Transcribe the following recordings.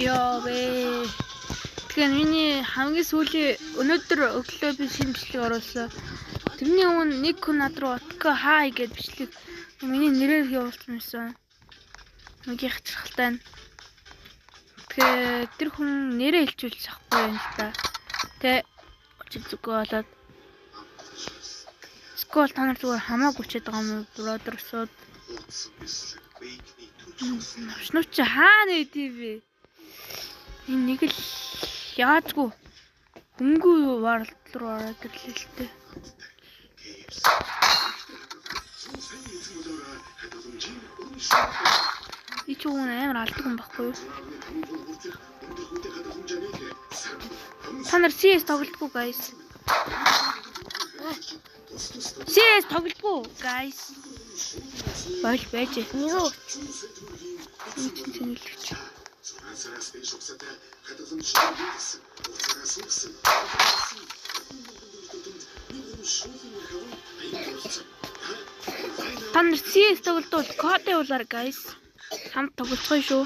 Ёбэ. Тэгэхээр миний хамгийн сүүлийн өнөөдөр өглөө би шинэ бичлэг оруулсан. Тэрний өмнө нэг хүн над руу отко хай гэж бичлэг миний нэрээр явуулсан байсан. Нэг их чирхалтай. Тэгэхээр тэр хүн нэрээ хэлчихүүлж авахгүй юм л да. Тэ очиж зүгөө болоод скол та нар зүгээр хамаагүй ч байгаа юм уу бродерсууд. Навч хаана идэв? Энэ нэг л яадгүй өнгөө варлд руу ороод ирлээ л дээ. И ч үн амар алдаг юм баггүй юу? Та нар CS тоглодгүй guys. CS тоглодгүй guys. Бол байж. Юу? Энд хэлчих. Та нар CS тоглолтол код явуулаар guys. Хамт тоглоцгоо шүү.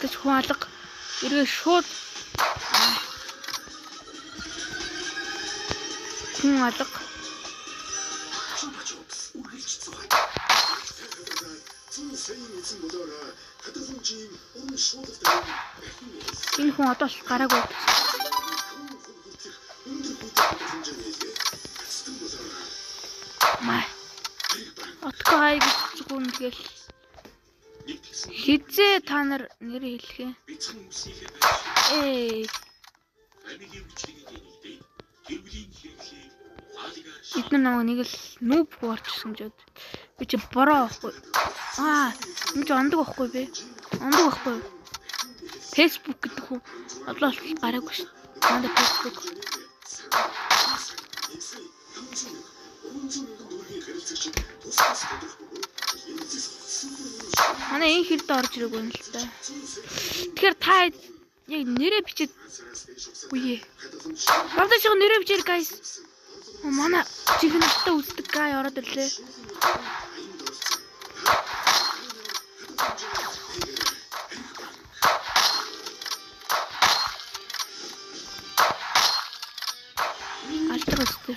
Тэгэж хүн алга эргээ шууд хүн алга энэ хүн одоо л гараагүй. Май. Отко хай гэж зүгүүн тэгэл хизээ та нар нэр хэлэх юм. Эдгээр намайг нэг л нүүб хуурчсан гэж бод. Би чи бороо байхгүй. Энэ ч ондог байхгүй би. Ондог байхгүй. Facebook гэдэг хүн одоо л гараагүй шүү. Манда Facebook. Манай энэ хэрдэ орж ирэх юм л та. Тэгэхээр та яг нэрээ бичээд үе. Бавда шиг нэрээ бичээр guys. Манай чихнэлтэй үздэг гай ороод ирлээ. Алдаг үстэй.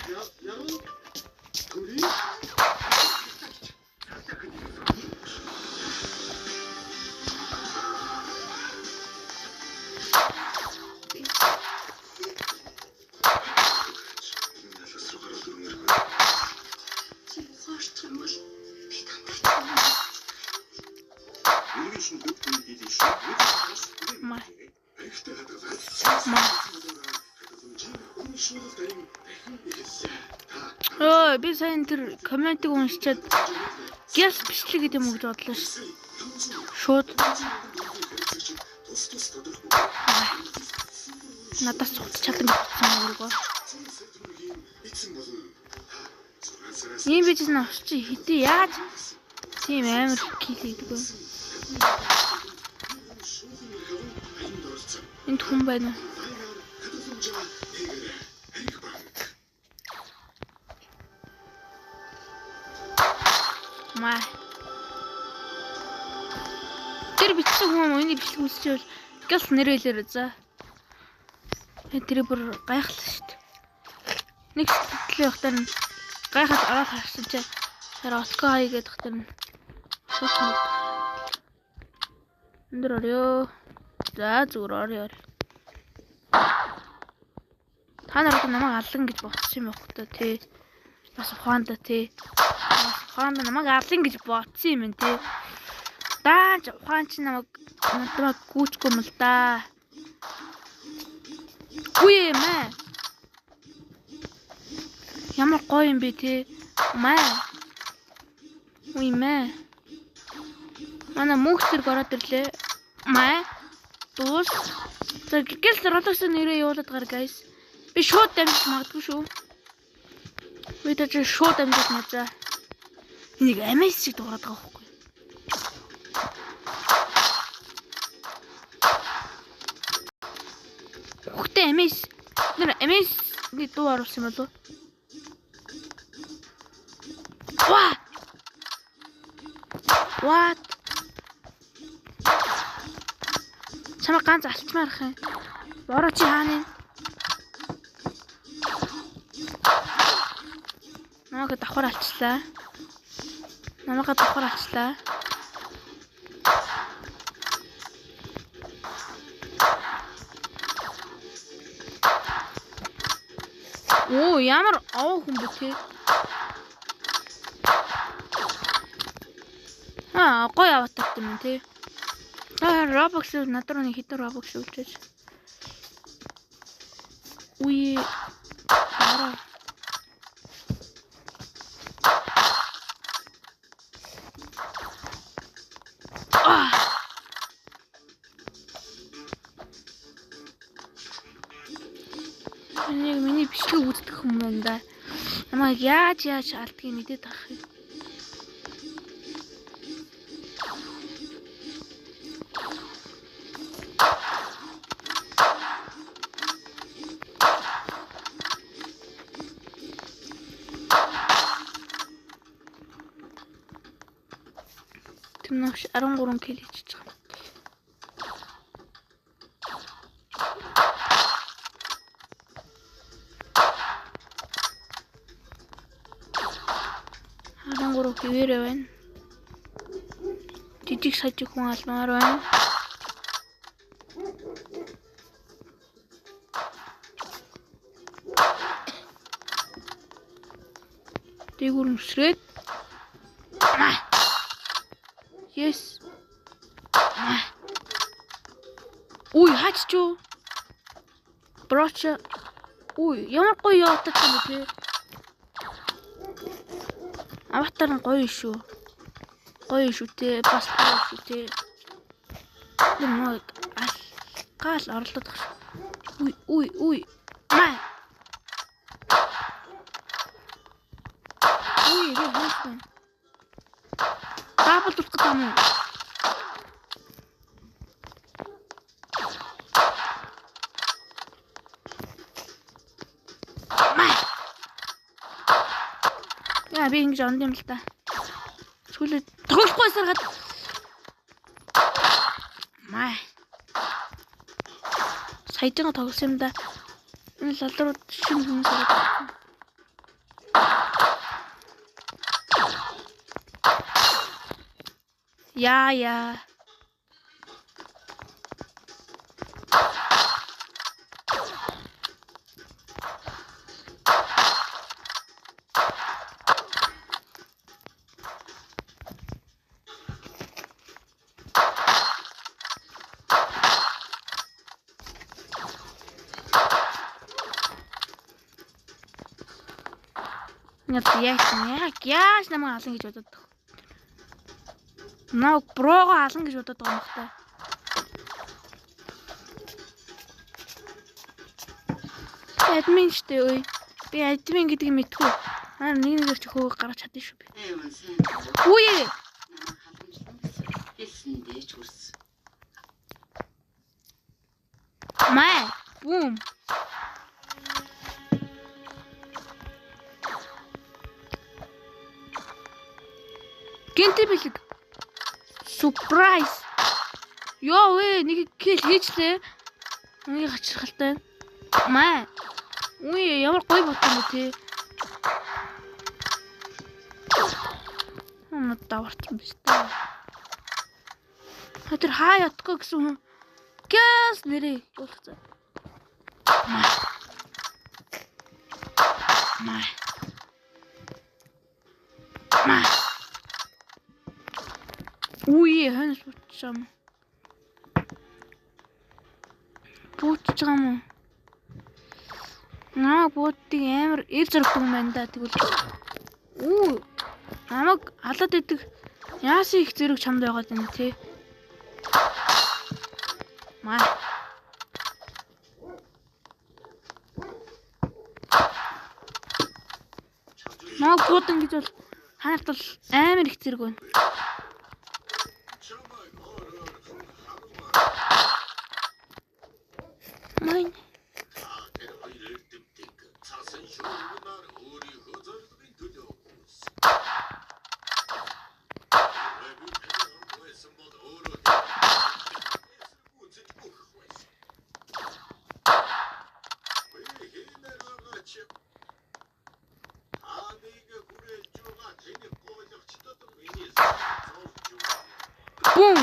Би сайн тэр комментиг уншичаад гяс бичлэг гэдэг юм уу гэж бодлоо ш. Шууд надаас цугт чадан гэсэн өөргөө. Ийм бичсэн авч чи хэдий яаж тийм амар хийдэг вэ? Энд хүн байна. Маа. Тэр бичсэн хүн өний бичлэг үзчихвэл гэл нэрэлэр за. Тэр бүр гайхалтай шүү дээ. Нэг сэтгэлийн хатар нь гайхаад ороод харсан чи тэр отко хай гэдэг хатар нь шууд өндөр орё. За зүгээр орё. Та нарт намайг аллан гэж бодсон юм байна тий. Бас ухаанда тий. Ухаанда намайг аллан гэж бодсон юм тий. Дааж ухаан чи намайг гүйчгүй юм л да. Үгүй юм аа. Ямар гоё юм бэ тий. Маа. Үгүй маа. Манай мөнхтөр гороод ирлээ. Маа. Дуус. За гэл ротокс нэрээ явуулаад гар guys. Би шууд дамжиж магадгүй шүү. Би ч шууд дамжиж маа. Энийг MS шиг дуурайд байгаа байхгүй. Хөхтэй MS. Нэр MS-ний дуу оруулсан юм болов? What? Чамаа ганц алчмаарах юм. Бороо чи хаана юм? Намайг давхар алчлаа. Оо, ямар овоо хүн бэ те. Гоё аватартай юм те. Roblox надад нэг хитэр Roblox үлчээж. Уй. Миний бичлэг үздэг юм байна да. Намайг яаж алдгийг мэдээд авах юм. Тэмнэгш 13 кг хийж байгаа. Хэвээрээ байна. Жижиг сажиг хүн алмаар байна. Дээгүүр нүсрээд. Yes. Уй, хаач чуу. Броч. Уй, ямар гоё яваад байгаа юм бэ? Аватар нь гоё шүү. Гоё шүү те. Бас гоё шүү те. Нэмэг гал орлоод баг. Уй. Маа. Уй, яг хөөсөн. Дабл тулах гэдэг юм уу? Би ингэж онд юм л та. Сүүлээ тоглохгүй саргаад. Маа. Саяжгаа тоглосон юм да. Энэ лалрууд шинэ хүн саргаад. Яа. Яаж намайг алан гэж бодоод байгаа. Наа брого алан гэж бодоод байгаа юм байна. Админ штэ ой. Би админ гэдгийг мэдгүй. Нэгнээр ч хөөг гаргаж чадсан шүү би. Үе. Маа. Бум. Гэнтэй бэлэг. Surprise. Ёо нэг кил хийчлээ. Нэг хачирхалтай. Маа. Үе ямар гоё бодсон бэ те. Даварсан биз дээ. Тэр хаа ятгүй гэсэн хүн. Гэс нэрээ уулзсан. Маа. Үе хэнс бутчам. Бутчам. Наа буудтыг амар ир зөрөгдөг юм байна да тэгвэл. Үу. Намайг халаад идэг. Яасан их зэрэг чамд байгаад байна те. Маа. Наа буудан гэж бол ханарт бол амар их зэрэг байна. Майн. Бум.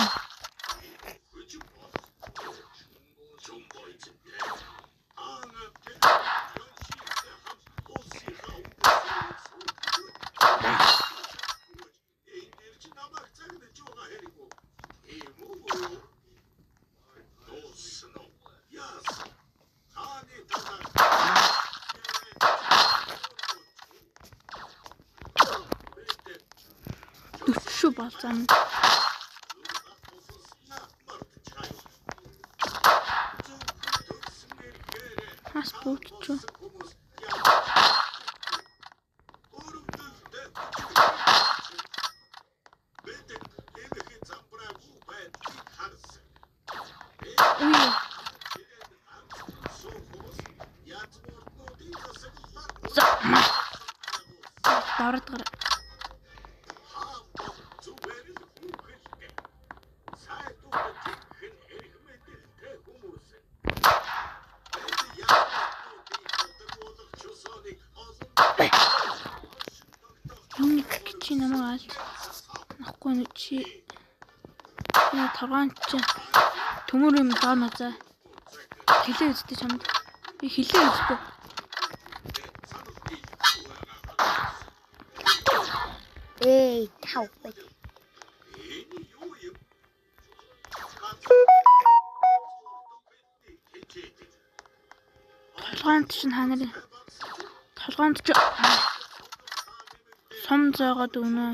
Дөчшөө болцсон. Хас бууччуу. Давраад гараа. Юуник чи намайг алж нахгүй нь чи яа таргаан чи төмөр юм даана за хэлээ үзтээ чамд би хэлээ үзтээ тав толгоонд чинь ханарын толгоонд чи сум зайгаад өгнө.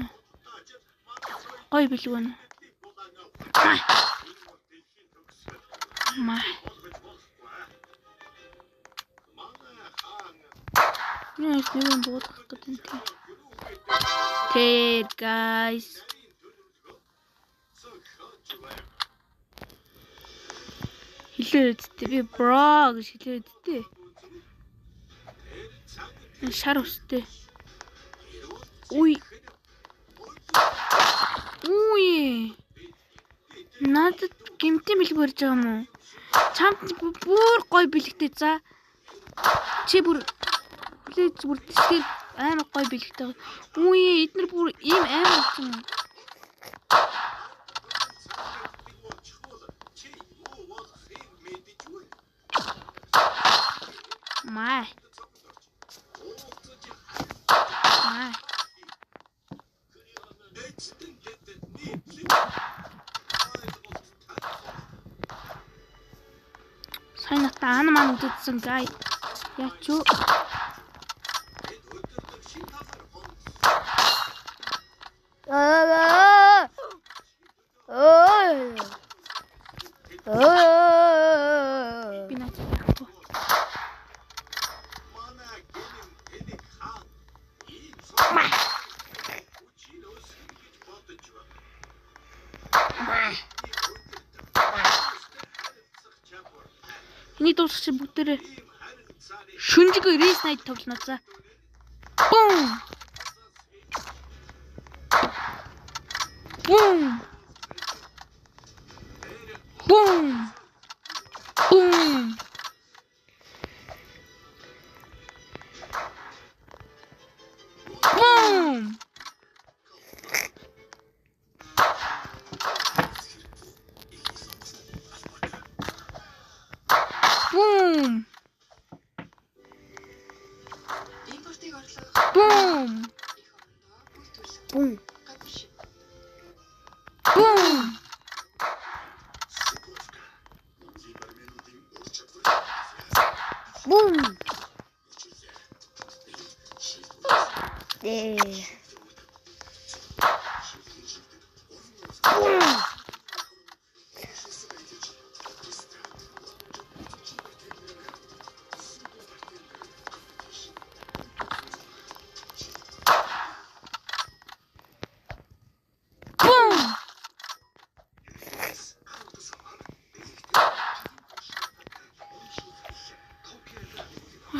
Гой билүү нэ. Маа. Яа, нэвэн бодох гэдэг нь. Okay, guys. Хэлээ үсттэй би бро гэж хэлээ үсттэй. Шар үсттэй. Уй. Надад гэмтэн бэлэг барьж байгаа юм уу? Чамд бүр гой бэлэгтэй за. Чи бүр хүлээж бүр тэсгээр амар гой бэлэгтэй. Үе эднэр бүр ийм амар болсон юм. Маа. Сайн натаа маань үдсэн гай. Ячуу. Эний дуусах чи бүгдээрээ шүнжиг рейс найд тоглоно за. Бум. Бум. Бум. Бум. Бум. Бум. Бум. Бум. Бум. Бум.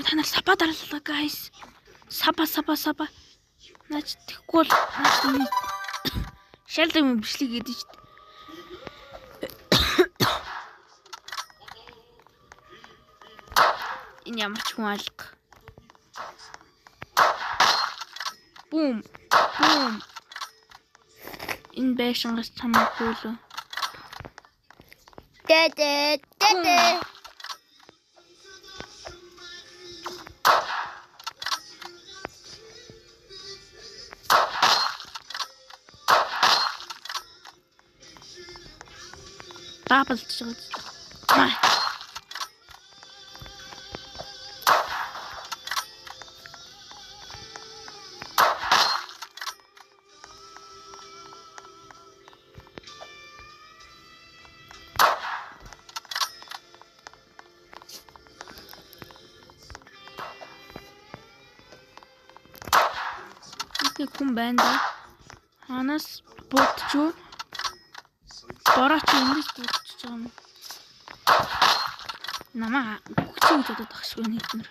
Танаар сапа дарлаа guys. Сапа. Наач тэгэхгүй бол шалдаг юм бичлэг гэдэг шүү дээ. Энэ ямар ч хүн алга. Бум. Бум. Энэ байшингаас хамаагүй л. Дэ. Даапалж байгаа. Хүн байна да. Ханаас будчихв. Бороо чи эндээс будчихж байгаа юм. Намаа өгчих гэж бодоод тахшгүй нэгмэр.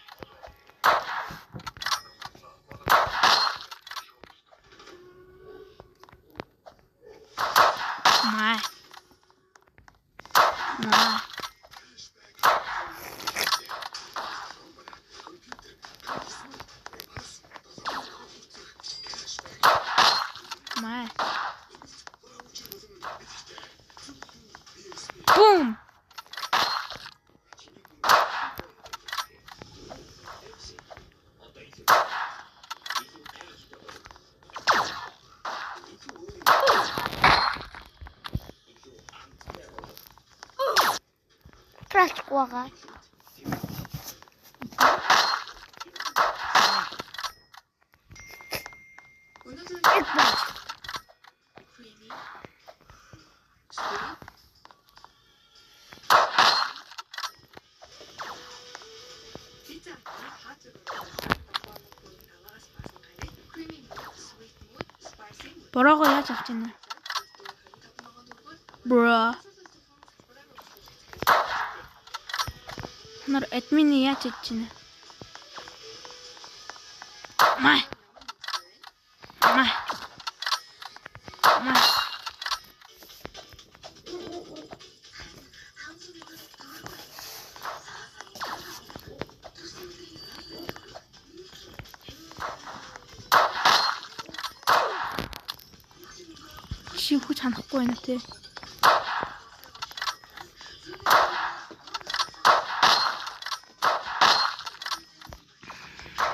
Маа. Boom! Прачкуага. Бороого яаж авч ийнэ? Бро. Нар админ яаж хийж ийнэ? Май. Шивхүч ханахгүй байна те.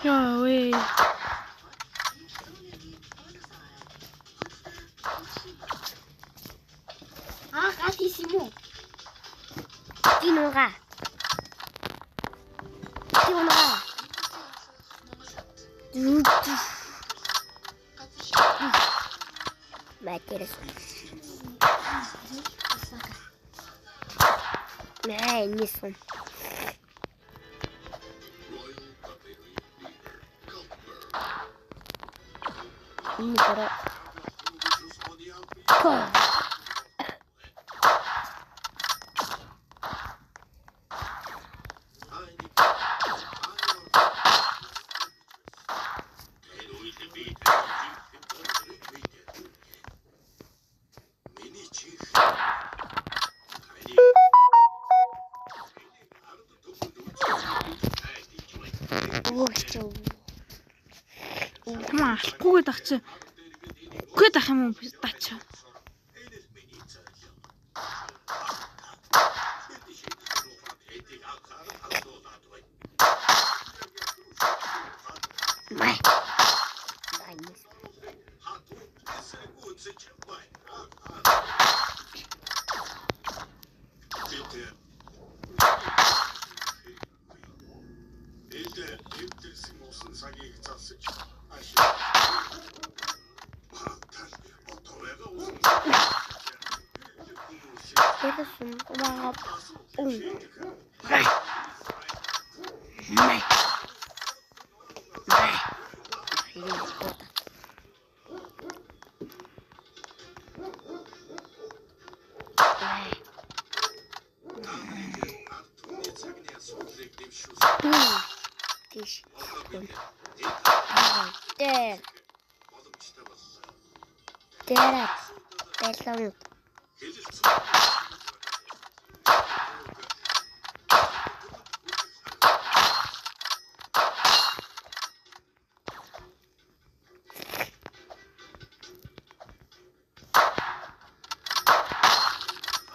Яа вэ. Gatissimo. Tinora. Matters. Nej, Nissan. Bara. Kom. Маа, алхгүйгээд ах чи. Үгээд ах юм уу тач. Май.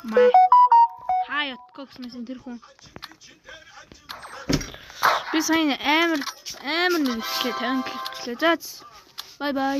Маа. Хаяа коксмэсэн тэр хүн. Би сайн амар нэг хэлээ 50 хэлээ. За. Бай бай.